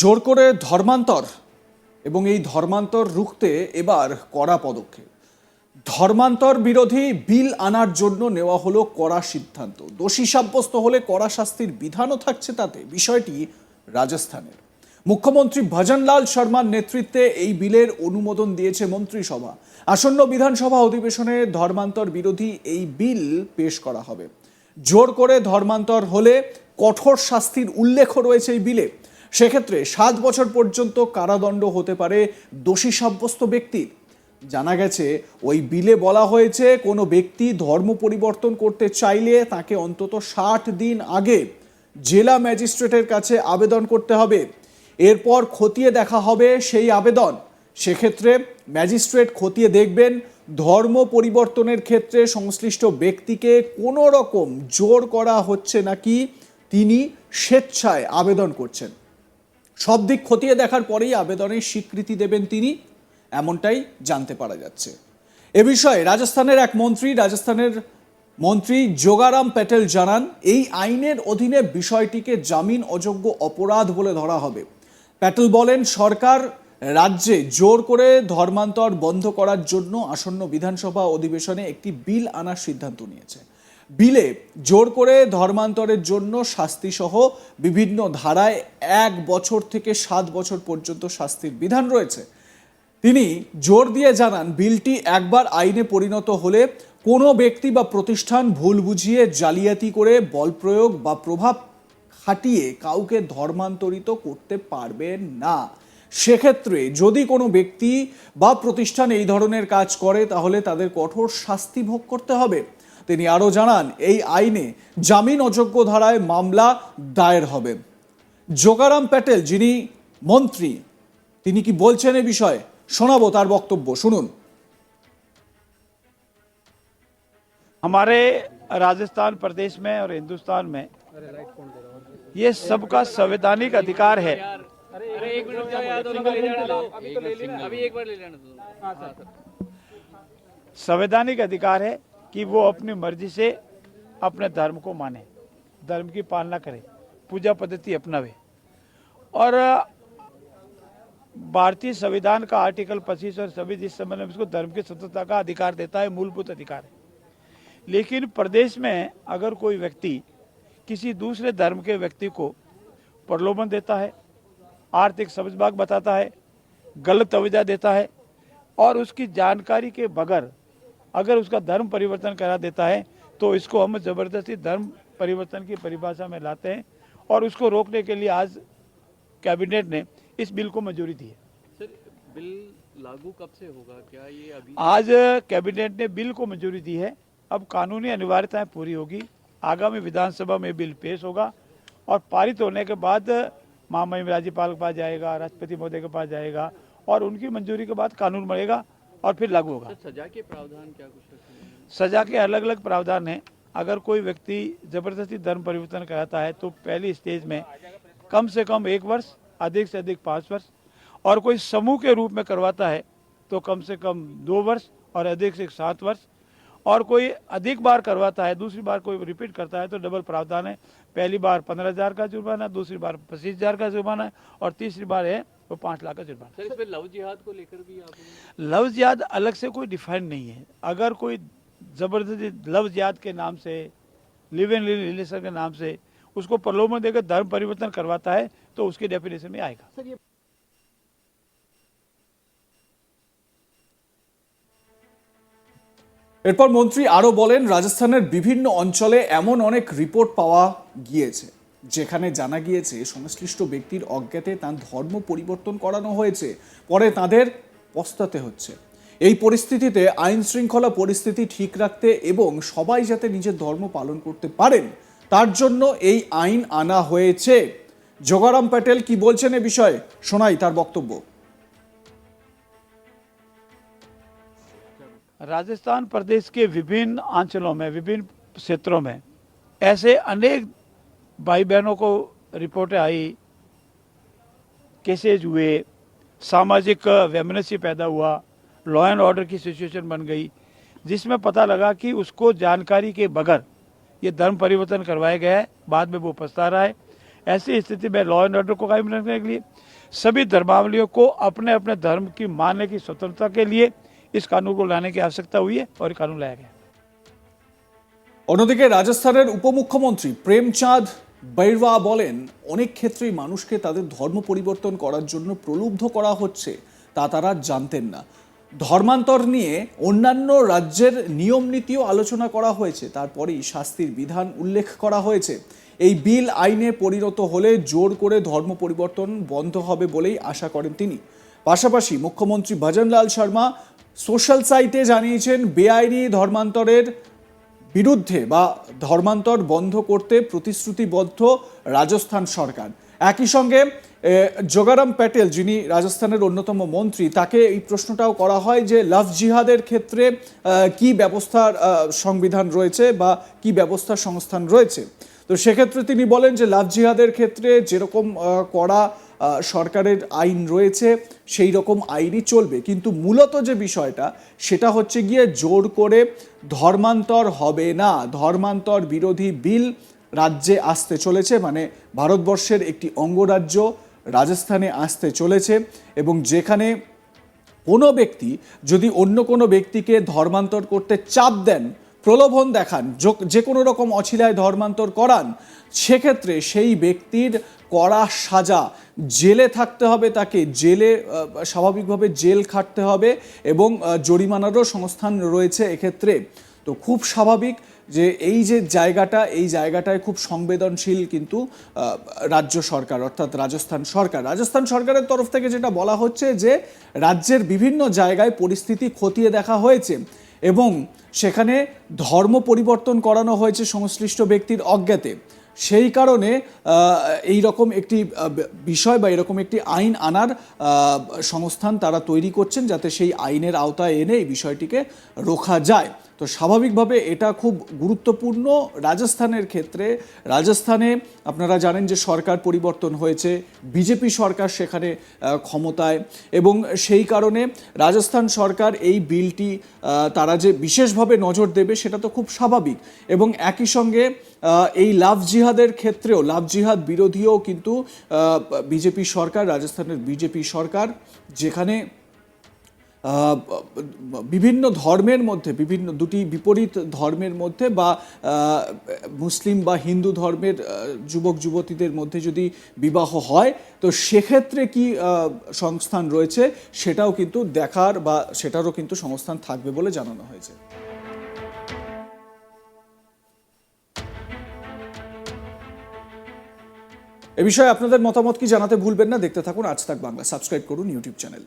জোর করে ধর্মান্তর এবং এই ধর্মান্তর রুখতে এবার কড়া পদক্ষেপ। ধর্মান্তর বিরোধী বিল আনার জন্য নেওয়া হলো কড়া সিদ্ধান্ত। দোষী সাব্যস্ত হলে কড়া শাস্তির বিধানও থাকছে তাতে। বিষয়টি রাজস্থানের। মুখ্যমন্ত্রী ভজনলাল শর্মার নেতৃত্বে এই বিলের অনুমোদন দিয়েছে মন্ত্রিসভা। আসন্ন বিধানসভা অধিবেশনে ধর্মান্তর বিরোধী এই বিল পেশ করা হবে। জোর করে ধর্মান্তর হলে কঠোর শাস্তির উল্লেখও রয়েছে এই বিলে। সেক্ষেত্রে 7 বছর পর্যন্ত কারাদণ্ড হতে পারে দোষী সাব্যস্ত ব্যক্তির। জানা গেছে ওই বিলে বলা হয়েছে কোনো ব্যক্তি ধর্ম পরিবর্তন করতে চাইলে তাকে অন্তত 60 দিন আগে জেলা ম্যাজিস্ট্রেটের কাছে আবেদন করতে হবে। এরপর খতিয়ে দেখা হবে সেই আবেদন। সেক্ষেত্রে ম্যাজিস্ট্রেট খতিয়ে দেখবেন ধর্ম পরিবর্তনের ক্ষেত্রে সংশ্লিষ্ট ব্যক্তিকে কোনো রকম জোর করা হচ্ছে নাকি তিনি স্বেচ্ছায় আবেদন করছেন। সব দিক খতিয়ে দেখার পরেই আবেদনের স্বীকৃতি দেবেন তিনি, এমনটাই জানতে পারা যাচ্ছে। এ বিষয়ে রাজস্থানের মন্ত্রী যোগারাম প্যাটেল জানান, এই আইনের অধীনে বিষয়টিকে জামিন অযোগ্য অপরাধ বলে ধরা হবে। প্যাটেল বলেন, সরকার রাজ্যে জোর করে ধর্মান্তর বন্ধ করার জন্য আসন্ন বিধানসভা অধিবেশনে একটি বিল আনার সিদ্ধান্ত নিয়েছে। বিলে জোর করে ধর্মান্তরের জন্য শাস্তিসহ বিভিন্ন ধারায় 1 বছর থেকে 7 বছর পর্যন্ত শাস্তির বিধান রয়েছে। তিনি জোর দিয়ে জানান, বিলটি একবার আইনে পরিণত হলে কোনো ব্যক্তি বা প্রতিষ্ঠান ভুল বুঝিয়ে জালিয়াতি করে বল প্রয়োগ বা প্রভাব খাটিয়ে কাউকে ধর্মান্তরিত করতে পারবেন না। সেক্ষেত্রে যদি কোনো ব্যক্তি বা প্রতিষ্ঠান এই ধরনের কাজ করে তাহলে তাদের কঠোর শাস্তি ভোগ করতে হবে। তিনি আরও জানান, এই আইনে জামিন অযোগ্য ধারায় মামলা দায়ের হবে। যোগারাম প্যাটেল যিনি মন্ত্রী, তিনি কি বলছেন এই বিষয়ে শোনাবো তার বক্তব্য, শুনুন। हमारे राजस्थान प्रदेश में और हिंदुस्तान में ये सबका संवैधानिक अधिकार है। संवैधानिक अधिकार है कि वो अपनी मर्जी से अपने धर्म को माने, धर्म की पालना करे, पूजा पद्धति अपनावे। और भारतीय संविधान का आर्टिकल 25 और सभी जिस समय में उसको धर्म की स्वतंत्रता का अधिकार देता है, मूलभूत अधिकार है। लेकिन प्रदेश में अगर कोई व्यक्ति किसी दूसरे धर्म के व्यक्ति को प्रलोभन देता है, आर्थिक समझबाग बताता है, गलत तवज्जो देता है और उसकी जानकारी के बगैर अगर उसका धर्म परिवर्तन करा देता है, तो इसको हम जबरदस्ती धर्म परिवर्तन की परिभाषा में लाते हैं और उसको रोकने के लिए आज कैबिनेट ने इस बिल को मंजूरी दी है। सर, बिल लागू कब से होगा? क्या ये अभी आज कैबिनेट ने बिल को मंजूरी दी है। अब कानूनी अनिवार्यताएं पूरी होगी, आगामी विधानसभा में बिल पेश होगा और पारित होने के बाद महामहिम राज्यपाल के पास जाएगा, राष्ट्रपति महोदय के पास जाएगा और उनकी मंजूरी के बाद कानून बनेगा और फिर लागू होगा। सर, सजा के प्रावधान क्या कुछ रखे हैं? सजा के अलग अलग प्रावधान हैं। अगर कोई व्यक्ति जबरदस्ती धर्म परिवर्तन कराता है तो पहली स्टेज में कम से कम 1 वर्ष, अधिक से अधिक 5 वर्ष, और कोई समूह के रूप में करवाता है तो कम से कम 2 वर्ष और अधिक से 7 वर्ष, और कोई अधिक बार करवाता है, दूसरी बार कोई रिपीट करता है तो डबल प्रावधान है। पहली बार 15,000 का जुर्माना, दूसरी बार 25,000 का जुर्माना और तीसरी बार है वो 5 लाख का जुर्माना। सर, इसमें लव जिहाद को लेकर भी आपने लव जिहाद अलग से कोई डिफाइन नहीं है। अगर कोई जबरदस्ती लव जिहाद के नाम से, लिव इन रिलेशन के नाम से उसको प्रलोभन देकर धर्म परिवर्तन करवाता है तो उसकी डेफिनेशन में आएगा। এরপর মন্ত্রী আরও বলেন, রাজস্থানের বিভিন্ন অঞ্চলে এমন অনেক রিপোর্ট পাওয়া গিয়েছে যেখানে জানা গিয়েছে সংশ্লিষ্ট ব্যক্তির অজ্ঞাতে তার ধর্ম পরিবর্তন করানো হয়েছে, পরে তাদের পস্তাতে হচ্ছে। এই পরিস্থিতিতে আইন শৃঙ্খলা পরিস্থিতি ঠিক রাখতে এবং সবাই যাতে নিজের ধর্ম পালন করতে পারেন তার জন্য এই আইন আনা হয়েছে। যোগারাম প্যাটেল কি বলছেন এ বিষয়ে শোনাই তার বক্তব্য। राजस्थान प्रदेश के विभिन्न अंचलों में, विभिन्न क्षेत्रों में ऐसे अनेक भाई बहनों को रिपोर्टें आई, केसेज हुए, सामाजिक वैमनस्य पैदा हुआ, लॉ एंड ऑर्डर की सिचुएशन बन गई, जिसमें पता लगा कि उसको जानकारी के बगैर ये धर्म परिवर्तन करवाया गया है, बाद में वो पछता रहा है। ऐसी स्थिति में लॉ एंड ऑर्डर को कायम रखने के लिए सभी धर्मावलंबियों को अपने अपने धर्म की मानने की स्वतंत्रता के लिए इस कानून को लाने की आवश्यकता हुई है और ये कानून लाया गया। অন্যদিকে রাজস্থানের উপমুখ্যমন্ত্রী প্রেমচাঁদ বৈরওয়া বলেন, অনেক ক্ষেত্রেই মানুষকে তাদের ধর্ম পরিবর্তন করার জন্য প্রলুব্ধ করা হচ্ছে, তা তারা জানতেন না। ধর্মান্তর নিয়ে অন্যান্য রাজ্যের নিয়ম নীতিও আলোচনা করা হয়েছে, তারপরেই শাস্তির বিধান উল্লেখ করা হয়েছে। এই বিল আইনে পরিণত হলে জোর করে ধর্ম পরিবর্তন বন্ধ হবে বলেই আশা করেন তিনি। পাশাপাশি মুখ্যমন্ত্রী ভজনলাল শর্মা সোশ্যাল সাইটে জানিয়েছেন, বেআইনি ধর্মান্তরের বিরুদ্ধে বা ধর্মান্তর বন্ধ করতে প্রতিশ্রুতিবদ্ধ রাজস্থান সরকার। একই সঙ্গে জোগারাম প্যাটেল, যিনি রাজস্থানের অন্যতম মন্ত্রী, তাকে এই প্রশ্নটাও করা হয় যে লাভ জিহাদের ক্ষেত্রে কি ব্যবস্থার সংবিধান রয়েছে বা কি ব্যবস্থার সংস্থান রয়েছে। তো সেক্ষেত্রে তিনি বলেন যে লাভ জিহাদের ক্ষেত্রে যেরকম কড়া সরকারের আইন রয়েছে সেই রকম আইনই চলবে, কিন্তু মূলত যে বিষয়টা সেটা হচ্ছে গিয়ে জোর করে ধর্মান্তর হবে না। ধর্মান্তর বিরোধী বিল রাজ্যে আসতে চলেছে, মানে ভারতবর্ষের একটি অঙ্গরাজ্য রাজস্থানে আসতে চলেছে, এবং যেখানে কোনো ব্যক্তি যদি অন্য কোনো ব্যক্তিকে ধর্মান্তর করতে চাপ দেন, প্রলোভন দেখান, যে কোনো রকম অছিলায় ধর্মান্তর করান, সেক্ষেত্রে সেই ব্যক্তির কড়া সাজা, জেলে থাকতে হবে, তাকে জেলে স্বাভাবিকভাবে জেল খাটতে হবে এবং জরিমানারও সংস্থান রয়েছে এক্ষেত্রে। তো খুব স্বাভাবিক যে এই যে জায়গাটা, এই জায়গাটায় খুব সংবেদনশীল কিন্তু রাজ্য সরকার অর্থাৎ রাজস্থান সরকার। রাজস্থান সরকারের তরফ থেকে যেটা বলা হচ্ছে যে রাজ্যের বিভিন্ন জায়গায় পরিস্থিতি খতিয়ে দেখা হয়েছে এবং সেখানে ধর্ম পরিবর্তন করানো হয়েছে সংশ্লিষ্ট ব্যক্তির অজ্ঞাতে। সেই কারণে এই রকম একটি বিষয় বা এরকম একটি আইন আনার সংস্থান তারা তৈরি করছেন, যাতে সেই আইনের আওতায় এনে এই বিষয়টিকে রোখা যায়। তো স্বাভাবিকভাবে এটা খুব গুরুত্বপূর্ণ রাজস্থানের ক্ষেত্রে। রাজস্থানে আপনারা জানেন যে সরকার পরিবর্তন হয়েছে, বিজেপি সরকার সেখানে ক্ষমতায়, এবং সেই কারণে রাজস্থান সরকার এই বিলটি তারা যে বিশেষভাবে নজর দেবে সেটা তো খুব স্বাভাবিক। এবং একই সঙ্গে এই লাভ জিহাদের ক্ষেত্রেও, লাভ জিহাদ বিরোধীও কিন্তু বিজেপি সরকার, রাজস্থানের বিজেপি সরকার, যেখানে বিভিন্ন ধর্মের মধ্যে, বিভিন্ন দুটি বিপরীত ধর্মের মধ্যে বা মুসলিম বা হিন্দু ধর্মের যুবক যুবতীদের মধ্যে যদি বিবাহ হয়, তো সেক্ষেত্রে কি সংস্থান রয়েছে সেটাও কিন্তু দেখার বা সেটারও কিন্তু সংস্থান থাকবে বলে জানানো হয়েছে। এ বিষয়ে আপনাদের মতামত কি জানাতে ভুলবেন না। দেখতে থাকুন আজ তাক বাংলা, সাবস্ক্রাইব করুন ইউটিউব চ্যানেল।